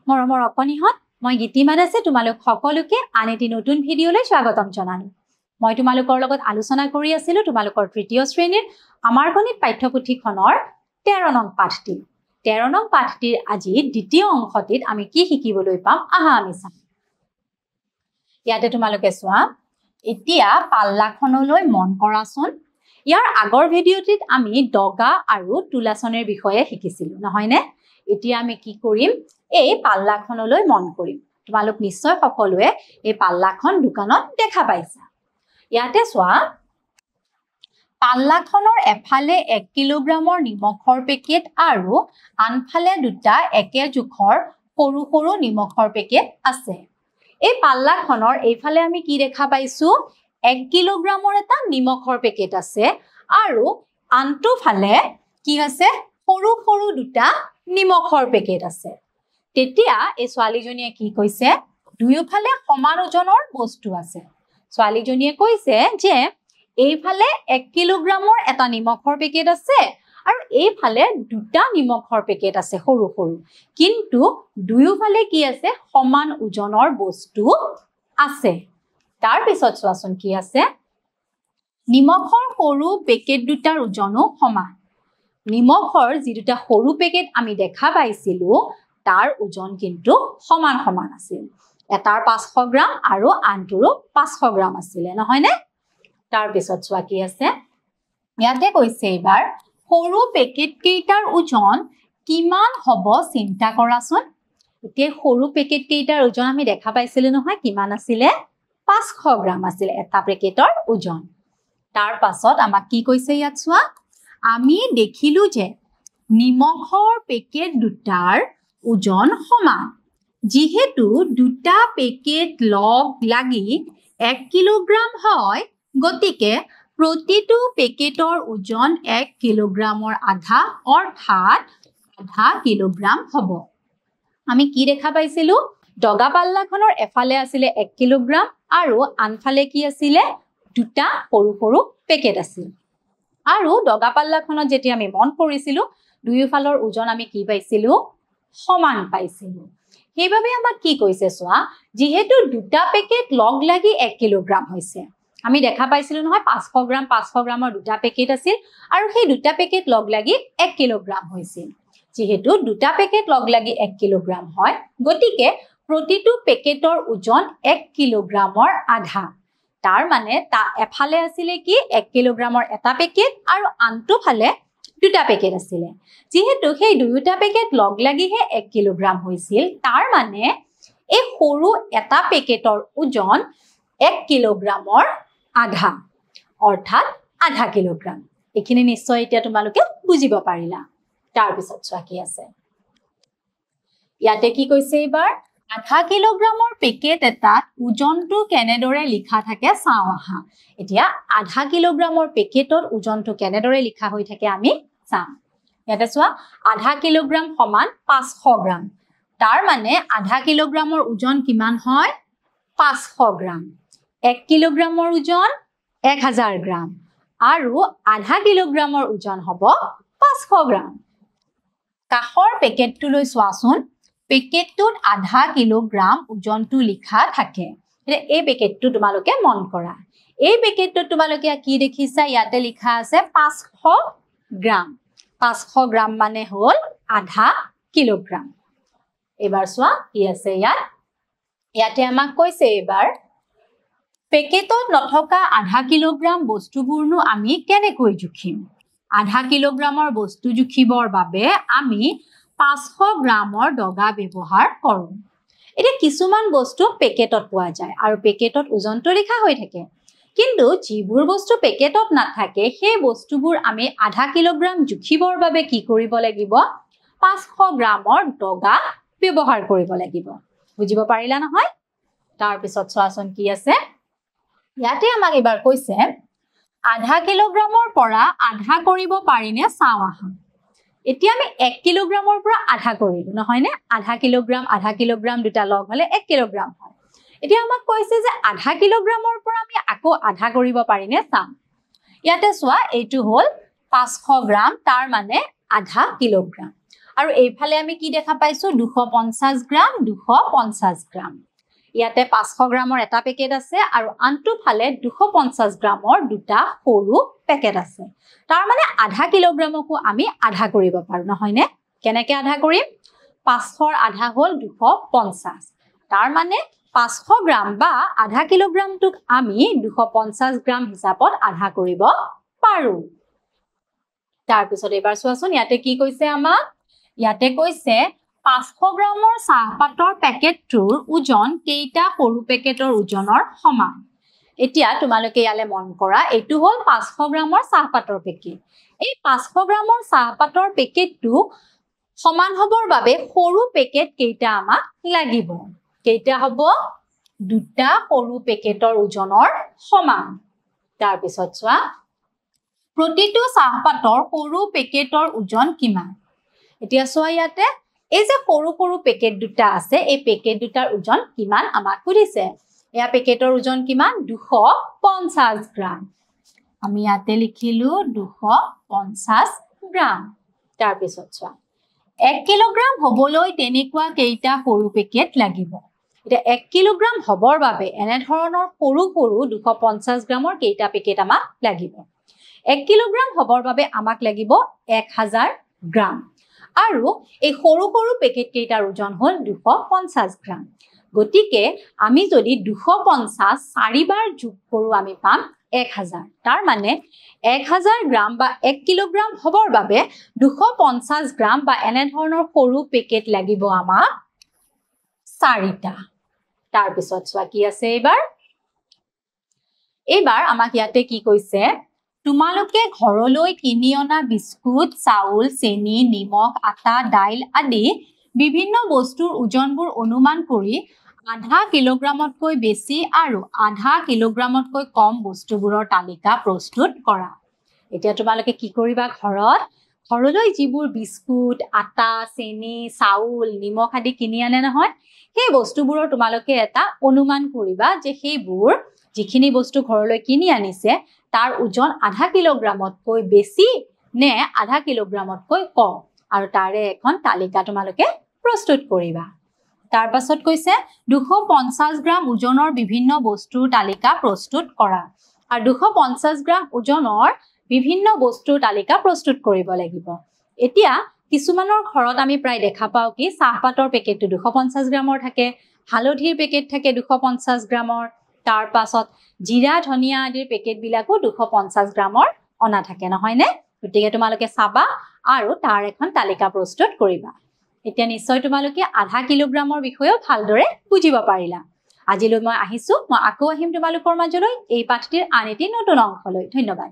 মৰমৰ অকণিহঁত মই গীতি মাদাছে তোমালোক সকলোকে আন এটি নতুন ভিডিঅ'লৈ স্বাগতম জনালো। মই তোমালোকৰ লগত আলোচনা কৰি আছিলো তোমালোকৰ তৃতীয় শ্ৰেণীৰ আমাৰ গণিত পাঠ্যপুথিখনৰ 13 নং পাঠটি। 13 নং পাঠটিৰ আজি দ্বিতীয় অংশটিত আমি কি শিকিবলৈ পাম আহা আমি চাম। ইয়াতে তোমালোকে চোৱা, এতিয়া পাল্লাখনলৈ মন কৰাচোন। ইয়াৰ আগৰ ভিডিঅ'টিত আমি দগা আৰু তুলাচনৰ বিষয়ে শিকিছিলো নহয় নে? এতিয়া আমি কি কৰিম, এই পাল্লাখনলৈ মন কৰিম। তোমালোক নিশ্চয় সকলোৱে এই পাল্লাখন দোকানত দেখা পাইছা। ইয়াতে চোৱা, পাল্লাখনৰ এফালে 1 কিলোগ্ৰামৰ নিমখৰ পেকেট আৰু আনফালে দুটা একে জোখৰ সৰু সৰু নিমখৰ পেকেট আছে। এই পাল্লাখনৰ এইফালে আমি কি দেখা পাইছো, 1 কিলোগ্ৰামৰ এটা নিমখৰ পেকেট আছে আৰু আনটো ফালে কি আছে, সৰু সৰু দুটা নিমখৰ পেকেট আছে। তেতিয়া এই ছোৱালীজনীয়ে কি কৈছে, দুয়োফালে সমান ওজনৰ বস্তু আছে। ছোৱালীজনীয়ে কৈছে যে এইফালে 1 কিলোগ্ৰামৰ এটা নিমখৰ পেকেট আছে আৰু এইফালে দুটা নিমখৰ পেকেট আছে সৰু সৰু, কিন্তু দুয়োফালে কি আছে, সমান ওজনৰ বস্তু আছে। তাৰ পিছত চোৱাচোন কি আছে, নিমখৰ সৰু পেকেট দুটাৰ ওজনো সমান। নিমখৰ যি দুটা সৰু পেকেট আমি দেখা পাইছিলো তাৰ ওজন কিন্তু সমান সমান আছিল। এটাৰ 500 গ্ৰাম আৰু আনটোৰো 500 গ্ৰাম আছিলে নহয় নে? তাৰ পিছত চোৱা কি আছে, ইয়াতে কৈছে এইবাৰ সৰু পেকেট কেইটাৰ ওজন কিমান হ'ব চিন্তা কৰাচোন। এতিয়া সৰু পেকেট কেইটাৰ ওজন আমি দেখা পাইছিলো নহয়, কিমান আছিলে, 500 গ্ৰাম আছিলে এটা পেকেটৰ ওজন। তাৰ পাছত আমাক কি কৈছে ইয়াত চোৱা, আমি দেখিলো যে নিমখৰ পেকেট দুটাৰ ওজন সমান। যিহেতু দুটা পেকেট লগ লাগি 1 কিলোগ্ৰাম হয়, গতিকে প্ৰতিটো পেকেটৰ ওজন 1 কিলোগ্ৰামৰ আধা অৰ্থাৎ আধা কিলোগ্ৰাম হ'ব। আমি কি দেখা পাইছিলো, দগা পাল্লাখনৰ এফালে আছিলে 1 কিলোগ্ৰাম আৰু আনফালে কি আছিলে, দুটা সৰু সৰু পেকেট আছিল। আৰু দগা পাল্লাখনত যেতিয়া আমি মন কৰিছিলো দুয়োফালৰ ওজন আমি কি পাইছিলো, সমান পাইছিলো। সেইবাবে আমাক কি কৈছে চোৱা, যিহেতু দুটা পেকেট লগ লাগি 1 কিলোগ্ৰাম হৈছে, আমি দেখা পাইছিলো নহয় 500 গ্ৰামৰ দুটা পেকেট আছিল আৰু সেই দুটা পেকেট লগ লাগি 1 কিলোগ্ৰাম হৈছিল। যিহেতু দুটা পেকেট লগ লাগি 1 কিলোগ্ৰাম হয়, গতিকে প্ৰতিটো পেকেটৰ ওজন 1 কিলোগ্ৰামৰ আধা। তাৰ মানে এফালে আছিলে কি 1 কিলোগ্ৰামৰ এটা পেকেট আৰু আনটো ফালে দুটা পেকেট আছিলে। যিহেতু সেই দুয়োটা পেকেট লগ লাগিহে 1 কিলোগ্ৰাম হৈছিল, তাৰ মানে এই সৰু এটা পেকেটৰ ওজন 1 কিলোগ্ৰামৰ আধা অৰ্থাৎ আধা কিলোগ্ৰাম। এইখিনি নিশ্চয় এতিয়া তোমালোকে বুজিব পাৰিলা। তাৰ পিছত চোৱা কি আছে, ইয়াতে কি কৈছে এইবাৰ, আধা কিলোগ্ৰামৰ পেকেট এটাত ওজনটো কেনেদৰে লিখা থাকে চাওঁ আহা। এতিয়া আধা কিলোগ্ৰামৰ পেকেটত ওজনটো কেনেদৰে লিখা হৈ থাকে আমি চাম। ইয়াতে চোৱা, আধা কিলোগ্ৰাম সমান 500 গ্ৰাম। তাৰ মানে আধা কিলোগ্ৰামৰ ওজন কিমান হয়, 500 গ্ৰাম। 1 কিলোগ্ৰামৰ ওজন 1000 গ্ৰাম আৰু আধা কিলোগ্ৰামৰ ওজন হ'ব 500 গ্ৰাম। কাষৰ পেকেটটোলৈ চোৱাচোন, পেকেটটোত আধা কিলোগ্ৰাম ওজনটো লিখা থাকে। এই পেকেটটো তোমালোকে মন কৰা, এই পেকেটটোত তোমালোকে কি দেখিছা, ইয়াতে লিখা আছে 500 গ্ৰাম। 500 গ্ৰাম মানে হ'ল আধা কিলোগ্ৰাম। এবাৰ চোৱা কি আছে ইয়াতে আমাক কৈছে এইবাৰ, পেকেটত নথকা আধা কিলোগ্ৰাম বস্তুবোৰনো আমি কেনেকৈ জুখিম। আধা কিলোগ্ৰামৰ বস্তু জুখিবৰ বাবে আমি 500 গ্ৰামৰ দগা ব্যৱহাৰ কৰোঁ। এতিয়া কিছুমান বস্তু পেকেটত পোৱা যায় আৰু পেকেটত ওজনটো লিখা হৈ থাকে, কিন্তু যিবোৰ বস্তু পেকেটত নাথাকে সেই বস্তুবোৰ আমি আধা কিলোগ্ৰাম জুখিবৰ বাবে কি কৰিব লাগিব, 500 গ্ৰামৰ দগা ব্যৱহাৰ কৰিব লাগিব। বুজিব পাৰিলা নহয়? তাৰ পিছত চোৱাচোন কি আছে, ইয়াতে আমাক এবাৰ কৈছে আধা কিলোগ্ৰামৰ পৰা আধা কৰিব পাৰিনে চাওঁ আহা। এতিয়া আমি 1 কিলোগ্ৰামৰ পৰা আধা কৰিলো নহয় নে? আধা কিলোগ্ৰাম দুটা লগ হলে 1 কিলোগ্ৰাম হয়। এতিয়া আমাক কৈছে যে আধা কিলোগ্ৰামৰ পৰা আমি আকৌ আধা কৰিব পাৰিনে চাম। ইয়াতে চোৱা, এইটো হ'ল 500 গ্ৰাম, তাৰ মানে আধা কিলোগ্ৰাম। আৰু এইফালে আমি কি দেখা পাইছো 250 গ্ৰাম 250 গ্ৰাম ইয়াতে 500 গ্ৰামৰ এটা পেকেট আছে আৰু আনটো ফালে 250 গ্ৰামৰ দুটা সৰু পেকেট আছে তাৰ মানে আধা কিলোগ্ৰামকো আমি আধা কৰিব পাৰো নহয় নে কেনেকৈ আধা কৰিম 500 আধা হল 250 তাৰ মানে 500 গ্ৰাম বা আধা কিলোগ্ৰামটোক আমি 250 গ্ৰাম হিচাপত আধা কৰিব পাৰো তাৰ পিছত এবাৰ চোৱাচোন ইয়াতে কি কৈছে আমাক ইয়াতে কৈছে 500 গ্ৰামৰ চাহপাতৰ পেকেটটোৰ ওজন কেইটা সৰু পেকেটৰ ওজনৰ সমান এতিয়া তোমালোকে ইয়ালে মন কৰা এটো হল 500 গ্ৰামৰ চাহপাতৰ পেকেট এই 500 গ্ৰামৰ চাহপাতৰ পেকেটটো সমান হবৰ বাবে সৰু পেকেট কেইটা আমাক লাগিব কেইটা হ'ব দুটা সৰু পেকেটৰ ওজনৰ সমান তাৰ পিছত চোৱা প্ৰতিটো চাহপাতৰ সৰু পেকেটৰ ওজন কিমান এতিয়া চোৱা ইয়াতে এই যে সৰু সৰু পেকেট দুটা আছে এই পেকেট দুটাৰ ওজন কিমান আমাক সুধিছে এয়া পেকেটৰ ওজন কিমান 250 গ্ৰাম আমি ইয়াতে লিখিলো 250 গ্ৰাম তাৰ পিছত চোৱা 1 কিলোগ্ৰাম হবলৈ তেনেকুৱা কেইটা সৰু পেকেট লাগিব এটা 1 কিলোগ্ৰাম হবৰ বাবে এনে ধৰণৰ সৰু সৰু 250 গ্ৰামৰ কেইটা পেকেট আমাক লাগিব 1 কিলোগ্ৰাম হবৰ বাবে আমাক লাগিব 1000 গ্ৰাম আৰু এই সৰু সৰু পেকেট কেইটাৰ ওজন হল 250 গ্ৰাম গতিকে আমি যদি 250 চাৰিবাৰ যোগ কৰো আমি পাম 1000 তাৰ মানে 1000 গ্ৰাম বা 1 কিলোগ্ৰাম হবৰ বাবে 250 গ্ৰাম বা এনে ধৰণৰ সৰু পেকেট লাগিব আমাক 4টা তাৰ পিছত চোৱা কি আছে এইবাৰ আমাক ইয়াতে কি কৈছে তোমালোকে ঘৰলৈ কিনি অনা বিস্কুট চাউল চেনি নিমখ আটা দাইল আদি বিভিন্ন বস্তুৰ ওজনবোৰ অনুমান কৰি আধা কিলোগ্ৰামতকৈ বেছি আৰু আধা কিলোগ্ৰামতকৈ কম বস্তুবোৰৰ তালিকা প্ৰস্তুত কৰা এতিয়া তোমালোকে কি কৰিবা ঘৰলৈ যিবোৰ বিস্কুট আটা চেনি চাউল নিমখ আদি কিনি আনে নহয় সেই বস্তুবোৰৰ তোমালোকে এটা অনুমান কৰিবা যে সেইবোৰ যিখিনি বস্তু ঘৰলৈ কিনি আনিছে তাৰ ওজন আধা কিলোগ্ৰামতকৈ বেছি নে আধা কিলোগ্ৰামতকৈ কম আৰু তাৰে এখন তালিকা তোমালোকে প্ৰস্তুত কৰিবা তাৰ পাছত কৈছে 250 গ্ৰাম ওজনৰ বিভিন্ন বস্তুৰ তালিকা প্ৰস্তুত কৰা আৰু 250 গ্ৰাম ওজনৰ বিভিন্ন বস্তুৰ তালিকা প্ৰস্তুত কৰিব লাগিব এতিয়া কিছুমানৰ ঘৰত আমি প্ৰায় দেখা পাও কি চাহপাতৰ পেকেটটো 250 গ্ৰামৰ থাকে হালধিৰ পেকেট থাকে 250 গ্ৰামৰ তাৰ পাছত জিৰা ধনিয়া আদিৰ পেকেট বিলাকো 250 গ্ৰামৰ অনা থাকে নহয় নে গতিকে তোমালোকে চাবা আৰু তাৰ এখন তালিকা প্ৰস্তুত কৰিবা এতিয়া নিশ্চয় তোমালোকে আধা কিলোগ্ৰামৰ বিষয়েও ভালদৰে বুজিব পাৰিলা আজিলৈ মই আহিছো মই আকৌ আহিম তোমালোকৰ মাজলৈ এই পাঠটিৰ আন এটি নতুন অংশলৈ ধন্যবাদ